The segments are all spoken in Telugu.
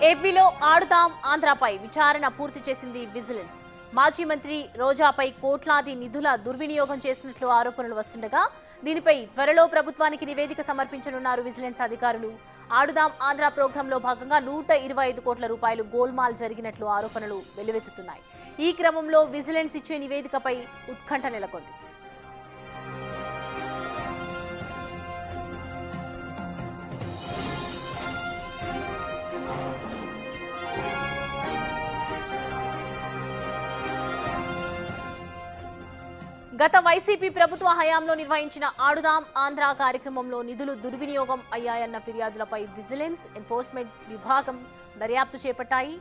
ఏపీలో ఆడుదాం ఆంధ్రాపై విచారణ పూర్తి చేసింది విజిలెన్స్. మాజీ మంత్రి రోజాపై కోట్లాది నిధుల దుర్వినియోగం చేసినట్లు ఆరోపణలు వస్తుండగా దీనిపై త్వరలో ప్రభుత్వానికి నివేదిక సమర్పించనున్నారు విజిలెన్స్ అధికారులు. ఆడుదాం ఆంధ్ర ప్రోగ్రాంలో భాగంగా 125 కోట్ల రూపాయలు గోల్మాల్ జరిగినట్లు ఆరోపణలు వెల్లువెత్తుతున్నాయి. ఈ క్రమంలో విజిలెన్స్ ఇచ్చే నివేదికపై ఉత్కంఠ నెలకొంది. గత వైసీపీ ప్రభుత్వ హయాంలో నిర్వహించిన ఆడుదాం ఆంధ్ర కార్యక్రమంలో నిధులు దుర్వినియోగం అయ్యాయన్న ఫిర్యాదులపై విజిలెన్స్, ఎన్ఫోర్స్మెంట్ విభాగం దర్యాప్తు చేపట్టాయి.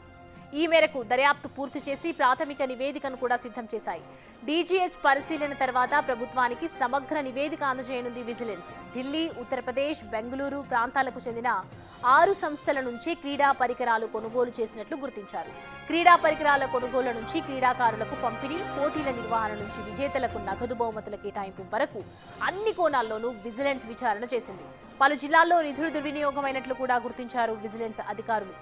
ఈ మేరకు దర్యాప్తు పూర్తి చేసి ప్రాథమిక నివేదికను కూడా సిద్ధం చేశాయి. డీజీహెచ్ పరిశీలన తర్వాత ప్రభుత్వానికి సమగ్ర నివేదిక అందజేయనుంది విజిలెన్స్. ఢిల్లీ, ఉత్తరప్రదేశ్, బెంగళూరు ప్రాంతాలకు చెందిన 6 సంస్థల నుంచి క్రీడా పరికరాలు కొనుగోలు చేసినట్లు గుర్తించారు. క్రీడా పరికరాల కొనుగోలు నుంచి క్రీడాకారులకు పంపిణీ, పోటీల నిర్వహణ నుంచి విజేతలకు నగదు బహుమతుల కేటాయింపు వరకు అన్ని కోణాల్లోనూ విజిలెన్స్ విచారణ చేసింది. పలు జిల్లాల్లో నిధులు దుర్వినియోగమైనట్లు కూడా గుర్తించారు విజిలెన్స్ అధికారులు.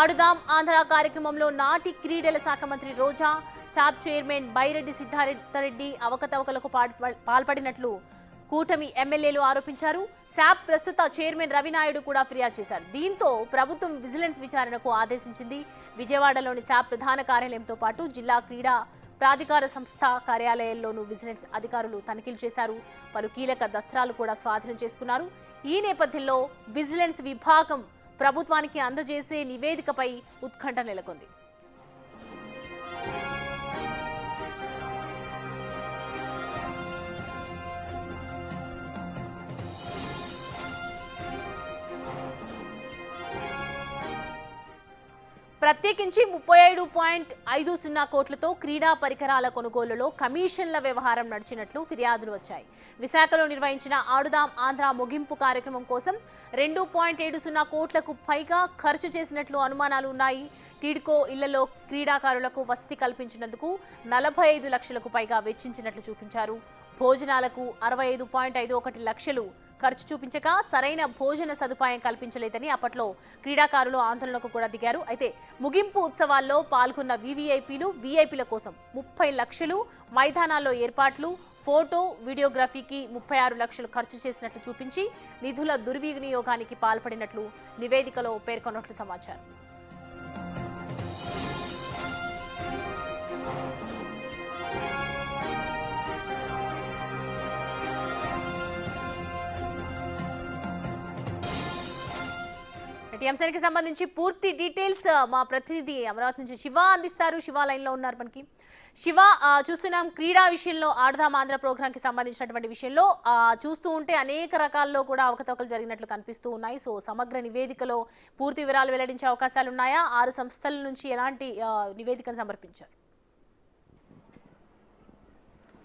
ఆడుదాం ఆంధ్ర కార్యక్రమంలో నాటి క్రీడల శాఖ మంత్రి రోజా, శాప్ చైర్మన్ బైరెడ్డి సిద్ధార్థరెడ్డి అవకతవకలకు పాల్పడినట్లు కూటమి ఎమ్మెల్యేలు ఆరోపించారు. శాప్ ప్రస్తుత చైర్మన్ రవినాయుడు కూడా ఫిర్యాదు చేశారు. దీంతో ప్రభుత్వం విజిలెన్స్ విచారణకు ఆదేశించింది. విజయవాడలోని శాప్ ప్రధాన కార్యాలయంతో పాటు జిల్లా క్రీడా ప్రాధికార సంస్థ కార్యాలయాల్లోనూ విజిలెన్స్ అధికారులు తనిఖీలు చేశారు. పలు కీలక దస్త్రాలు కూడా స్వాధీనం చేసుకున్నారు. ఈ నేపథ్యంలో విజిలెన్స్ విభాగం ప్రభుత్వానికి అందజేసే నివేదికపై ఉత్కంఠ నెలకొంది. ప్రత్యేకించి 37.50 కోట్లతో క్రీడా పరికరాల కొనుగోలులో కమిషన్ల వ్యవహారం నడిచినట్లు ఫిర్యాదులు వచ్చాయి. విశాఖలో నిర్వహించిన ఆడుదాం ఆంధ్ర ముగింపు కార్యక్రమం కోసం 2.70 కోట్లకు పైగా ఖర్చు చేసినట్లు అనుమానాలు ఉన్నాయి. టీడ్కో ఇళ్లలో క్రీడాకారులకు వసతి కల్పించినందుకు 45 లక్షలకు పైగా వెచ్చించినట్లు చూపించారు. భోజనాలకు 65.51 లక్షలు ఖర్చు చూపించగా సరైన భోజన సదుపాయం కల్పించలేదని అప్పట్లో క్రీడాకారులు ఆందోళనకు కూడా దిగారు. అయితే ముగింపు ఉత్సవాల్లో పాల్గొన్న వీఐపీల కోసం 30 లక్షలు, మైదానాల్లో ఏర్పాట్లు, ఫోటో, వీడియోగ్రఫీకి 36 లక్షలు ఖర్చు చేసినట్లు చూపించి నిధుల దుర్వినియోగానికి పాల్పడినట్లు నివేదికలో పేర్కొన్నట్లు సమాచారం. ఈ అంశానికి సంబంధించి పూర్తి డీటెయిల్స్ మా ప్రతినిధి అమరావతి నుంచి శివ అందిస్తారు. శివ లైన్లో ఉన్నారు మనకి. శివ, చూస్తున్నాం క్రీడా విషయంలో ఆడుదాం ఆంధ్ర ప్రోగ్రాంకి సంబంధించినటువంటి విషయంలో చూస్తూ ఉంటే అనేక రకాల్లో కూడా అవకతవకలు జరిగినట్లు కనిపిస్తూ ఉన్నాయి. సో సమగ్ర నివేదికలో పూర్తి వివరాలు వెల్లడించే అవకాశాలు ఉన్నాయా? 6 సంస్థల నుంచి ఎలాంటి నివేదికను సమర్పించారు?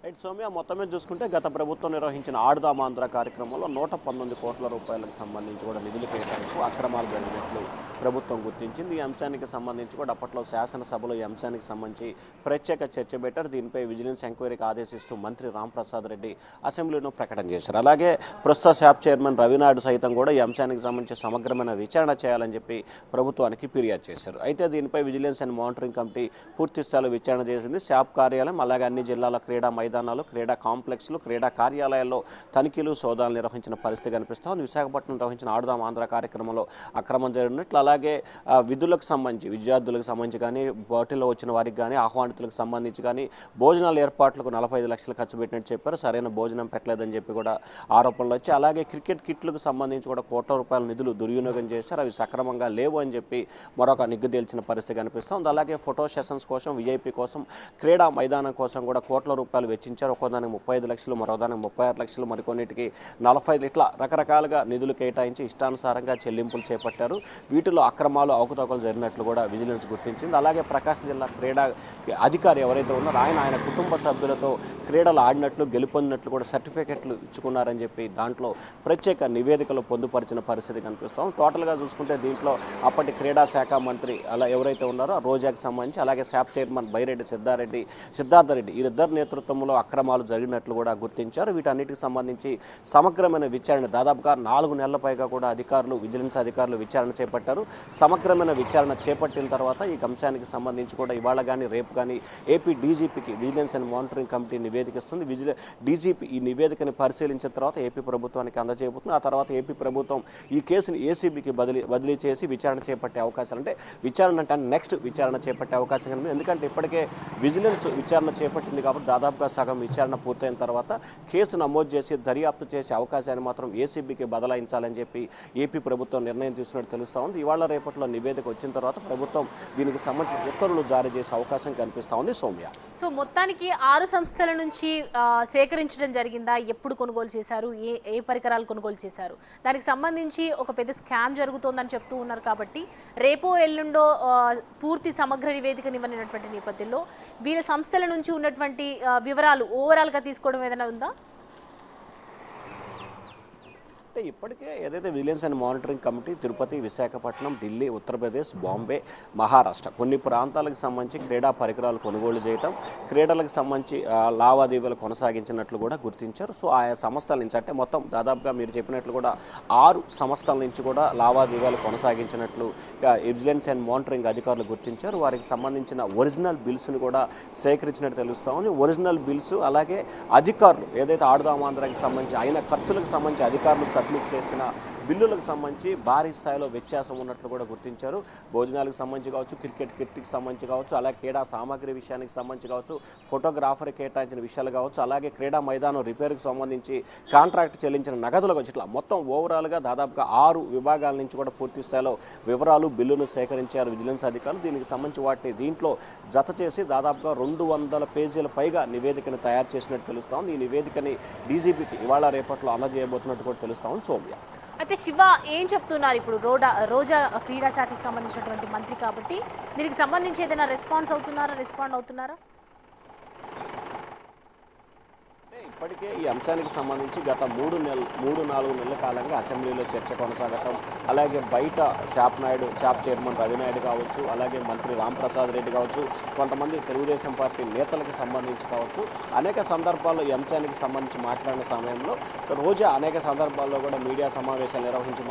రైట్ సౌమ్య, మొత్తం మీద చూసుకుంటే గత ప్రభుత్వం నిర్వహించిన ఆడుదాం ఆంధ్ర కార్యక్రమంలో 119 కోట్ల రూపాయలకు సంబంధించి కూడా నిధులు కేటాయింపు అక్రమాలు జరిగినట్లు ప్రభుత్వం గుర్తించింది. ఈ అంశానికి సంబంధించి కూడా అప్పట్లో శాసనసభలో ఈ అంశానికి సంబంధించి ప్రత్యేక చర్చ పెట్టారు. దీనిపై విజిలెన్స్ ఎంక్వైరీకి ఆదేశిస్తూ మంత్రి రాంప్రసాద్ రెడ్డి అసెంబ్లీలో ప్రకటన చేశారు. అలాగే ప్రస్తుత శాప్ చైర్మన్ రవినాయుడు సైతం కూడా ఈ అంశానికి సంబంధించి సమగ్రమైన విచారణ చేయాలని చెప్పి ప్రభుత్వానికి ఫిర్యాదు చేశారు. అయితే దీనిపై విజిలెన్స్ అండ్ మానిటరింగ్ కమిటీ పూర్తి స్థాయిలో విచారణ చేసింది. శాప్ కార్యాలయం అలాగే అన్ని జిల్లాల క్రీడా మైదానాలు, క్రీడా కాంప్లెక్స్లు, క్రీడా కార్యాలయాల్లో తనిఖీలు, సోదాలు నిర్వహించిన పరిస్థితి కనిపిస్తోంది. విశాఖపట్నం నిర్వహించిన ఆడుదాం ఆంధ్ర కార్యక్రమంలో అక్రమం జరిగినట్లు, అలాగే విధులకు సంబంధించి విద్యార్థులకు సంబంధించి కానీ, పోటీలో వచ్చిన వారికి కానీ, ఆహ్వానితులకు సంబంధించి కానీ భోజనాల ఏర్పాట్లకు 45 లక్షలు ఖర్చు పెట్టినట్టు చెప్పారు. సరైన భోజనం పెట్టలేదని చెప్పి కూడా ఆరోపణలు వచ్చాయి. అలాగే క్రికెట్ కిట్లకు సంబంధించి కూడా కోట్ల రూపాయల నిధులు దుర్వినియోగం చేశారు. అవి సక్రమంగా లేవు అని చెప్పి మరొక నిగ్గు తేల్చిన పరిస్థితి కనిపిస్తోంది. అలాగే ఫోటో సెషన్స్ కోసం, విఐపి కోసం, క్రీడా మైదానం కోసం కూడా కోట్ల రూపాయలు వెచ్చించారు. ఒక్కోదానికి 35 లక్షలు, మరోదానికి 36 లక్షలు, మరికొన్నిటికి 40, ఇట్లా రకరకాలుగా నిధులు కేటాయించి ఇష్టానుసారంగా చెల్లింపులు చేపట్టారు. వీటిలో అక్రమాలు, అవకతవకలు జరిగినట్లు కూడా విజిలెన్స్ గుర్తించింది. అలాగే ప్రకాశం జిల్లా క్రీడా అధికారి ఎవరైతే ఉన్నారో ఆయన కుటుంబ సభ్యులతో క్రీడలు ఆడినట్లు, గెలుపొందినట్లు కూడా సర్టిఫికెట్లు ఇచ్చుకున్నారని చెప్పి దాంట్లో ప్రత్యేక నివేదికలు పొందుపరిచిన పరిస్థితి కనిపిస్తాం. టోటల్గా చూసుకుంటే దీంట్లో అప్పటి క్రీడా శాఖ మంత్రి అలా ఎవరైతే ఉన్నారో రోజాకి సంబంధించి, అలాగే శాప్ చైర్మన్ బైరెడ్డి సిద్ధార్థరెడ్డి వీరిద్దరు నేతృత్వంలో కార్యక్రమంలో అక్రమాలు జరిగినట్లు కూడా గుర్తించారు. వీటన్నిటికి సంబంధించి సమగ్రమైన విచారణ దాదాపుగా 4 నెలల పైగా కూడా విజిలెన్స్ అధికారులు విచారణ చేపట్టారు. సమగ్రమైన విచారణ చేపట్టిన తర్వాత ఈ అంశానికి సంబంధించి కూడా ఇవాళ కానీ రేపు కానీ ఏపీ డీజీపీకి విజిలెన్స్ అండ్ మానిటరింగ్ కమిటీ నివేదిక ఇస్తుంది. డీజీపీ ఈ నివేదికని పరిశీలించిన తర్వాత ఏపీ ప్రభుత్వానికి అందజేయబోతుంది. ఆ తర్వాత ఏపీ ప్రభుత్వం ఈ కేసుని ఏసీబీకి బదిలీ చేసి విచారణ చేపట్టే అవకాశాలు, అంటే విచారణ అంటే నెక్స్ట్ విచారణ చేపట్టే అవకాశం కనిపిస్తుంది. ఎందుకంటే ఇప్పటికే విజిలెన్స్ విచారణ చేపట్టింది కాబట్టి దాదాపుగా సగం విచారణ పూర్తయిన తర్వాత కేసు నమోదు చేసి దర్యాప్తు చేసే అవకాశాన్ని మాత్రం ఏసీబీకి బదలాయించాలని చెప్పి ఏపీ ప్రభుత్వం నిర్ణయం తీసుకున్నట్టు తెలుస్తూ ఉంది. ఇవాళ రేపట్లో నివేదిక వచ్చిన తర్వాత ప్రభుత్వం దీనికి సంబంధించిన ఉత్తర్వులు జారీ చేసే అవకాశం కనిపిస్తూ ఉంది. సౌమ్య, సో మొత్తానికి 6 సంస్థల నుంచి సేకరించడం జరిగిందా? ఎప్పుడు కొనుగోలు చేశారు? ఏ పరికరాలు కొనుగోలు చేశారు? దానికి సంబంధించి ఒక పెద్ద స్కామ్ జరుగుతోందని చెప్తూ ఉన్నారు కాబట్టి రేపో ఎల్లుండో పూర్తి సమగ్ర నివేదికనివ్వనటువంటి నేపథ్యంలో వీళ్ళ సంస్థల నుంచి ఉన్నటువంటి వివరాలు ఓవరాల్గా తీసుకోవడం ఏదైనా ఉందా? ఇప్పటికే ఏదైతే vigilance and monitoring committee Tirupati, Visakhapatnam, Delhi, Uttar Pradesh, Bombay, Maharashtra కొన్ని ప్రాంతాలకు సంబంధించి క్రీడా పరికరాలు కొనుగోలు చేయటం, క్రీడలకు సంబంధించి లావాదేవీలు కొనసాగించినట్లు కూడా గుర్తించారు. సో ఆయా సంస్థల నుంచి అంటే మొత్తం దాదాపుగా మీరు చెప్పినట్లు కూడా 6 సంస్థల నుంచి కూడా లావాదేవీలు కొనసాగించినట్లు విజిలెన్స్ అండ్ మానిటరింగ్ అధికారులు గుర్తించారు. వారికి సంబంధించిన ఒరిజినల్ బిల్స్ను కూడా సేకరించినట్టు తెలుస్తూ ఉంది. ఒరిజినల్ బిల్స్ అలాగే అధికారులు ఏదైతే ఆడుదాం ఆంధ్రాకి సంబంధించి అయిన ఖర్చులకు సంబంధించి అధికారులు సబ్మిట్ చేసిన బిల్లులకు సంబంధించి భారీ స్థాయిలో వ్యత్యాసం ఉన్నట్లు కూడా గుర్తించారు. భోజనాలకు సంబంధించి కావచ్చు, క్రికెట్ కిట్కి సంబంధించి కావచ్చు, అలాగే క్రీడా సామాగ్రి విషయానికి సంబంధించి కావచ్చు, ఫోటోగ్రాఫర్ కేటాయించిన విషయాలు కావచ్చు, అలాగే క్రీడా మైదానం రిపేర్కి సంబంధించి కాంట్రాక్ట్ చెల్లించిన నగదులు కావచ్చు, ఇట్లా మొత్తం ఓవరాల్గా దాదాపుగా 6 విభాగాల నుంచి కూడా పూర్తి స్థాయిలో వివరాలు బిల్లును సేకరించారు విజిలెన్స్ అధికారులు. దీనికి సంబంధించి వాటిని దీంట్లో జత చేసి దాదాపుగా 200 పేజీల పైగా నివేదికను తయారు చేసినట్టు తెలుస్తాం. ఈ నివేదికని డీజీపీకి ఇవాళ రేపట్లో అందజేయబోతున్నట్టు కూడా తెలుస్తాం. సౌమ్య, అయితే శివ ఏం చెప్తున్నారు ఇప్పుడు? రోజా క్రీడా శాఖకి సంబంధించినటువంటి మంత్రి కాబట్టి దీనికి సంబంధించి ఏదైనా రెస్పాండ్ అవుతున్నారా? ఇప్పటికే ఈ అంశానికి సంబంధించి గత 3-4 నెలల కాలంగా అసెంబ్లీలో చర్చ కొనసాగటం, అలాగే బయట శాప్ చైర్మన్ రవినాయుడు కావచ్చు, అలాగే మంత్రి రాంప్రసాద్ రెడ్డి కావచ్చు, కొంతమంది తెలుగుదేశం పార్టీ నేతలకు సంబంధించి కావచ్చు, అనేక సందర్భాల్లో ఈ అంశానికి సంబంధించి మాట్లాడిన సమయంలో రోజా అనేక సందర్భాల్లో కూడా మీడియా సమావేశాలు నిర్వహించి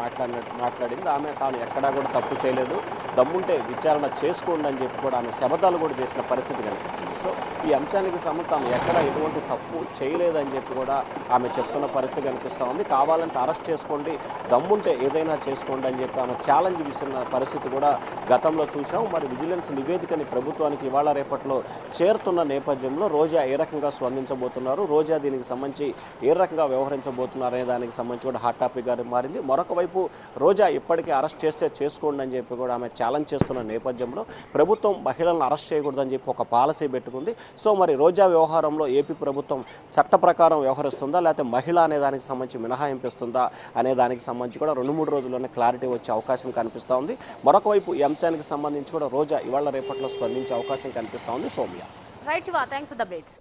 మాట్లాడింది. ఆమె తాను ఎక్కడా కూడా తప్పు చేయలేదు, దమ్ముంటే విచారణ చేసుకోండి అని చెప్పి కూడా ఆమె శబదాలు కూడా చేసిన పరిస్థితి కనిపించింది. సో ఈ అంశానికి సంబంధించి తాను ఎక్కడ ఎటువంటి తప్పు చేయలేదు అని చెప్పి కూడా ఆమె చెప్తున్న పరిస్థితి కనిపిస్తూ ఉంది. కావాలంటే అరెస్ట్ చేసుకోండి, దమ్ముంటే ఏదైనా చేసుకోండి అని చెప్పి ఆమె ఛాలెంజ్ విసిరిన పరిస్థితి కూడా గతంలో చూసాం. మరి విజిలెన్స్ నివేదికని ప్రభుత్వానికి ఇవాళ రేపట్లో చేరుతున్న నేపథ్యంలో రోజా ఏ రకంగా స్పందించబోతున్నారు, రోజా దీనికి సంబంధించి ఏ రకంగా వ్యవహరించబోతున్నారు అనే దానికి సంబంధించి కూడా హాట్ టాపిక్గా మారింది. మరొక వైపు రోజా ఇప్పటికే అరెస్ట్ చేస్తే చేసుకోండి అని చెప్పి కూడా ఆమె ఛాలెంజ్ చేస్తున్న నేపథ్యంలో ప్రభుత్వం మహిళలను అరెస్ట్ చేయకూడదని చెప్పి ఒక పాలసీ పెట్టుకుంది. సో మరి రోజా వ్యవహారంలో ఏపీ ప్రభుత్వం చట్ట ప్రకారం వ్యవహరిస్తుందా, లేకపోతే మహిళ అనే దానికి సంబంధించి మినహాయింపిస్తుందా అనే దానికి సంబంధించి కూడా 2-3 రోజుల్లోనే క్లారిటీ వచ్చే అవకాశం కనిపిస్తూ ఉంది. మరొక వైపు ఈ అంశానికి సంబంధించి కూడా రోజా ఇవాళ రేపట్లో స్పందించే అవకాశం కనిపిస్తూ ఉంది. Soumya, right Shiva, thanks for the updates.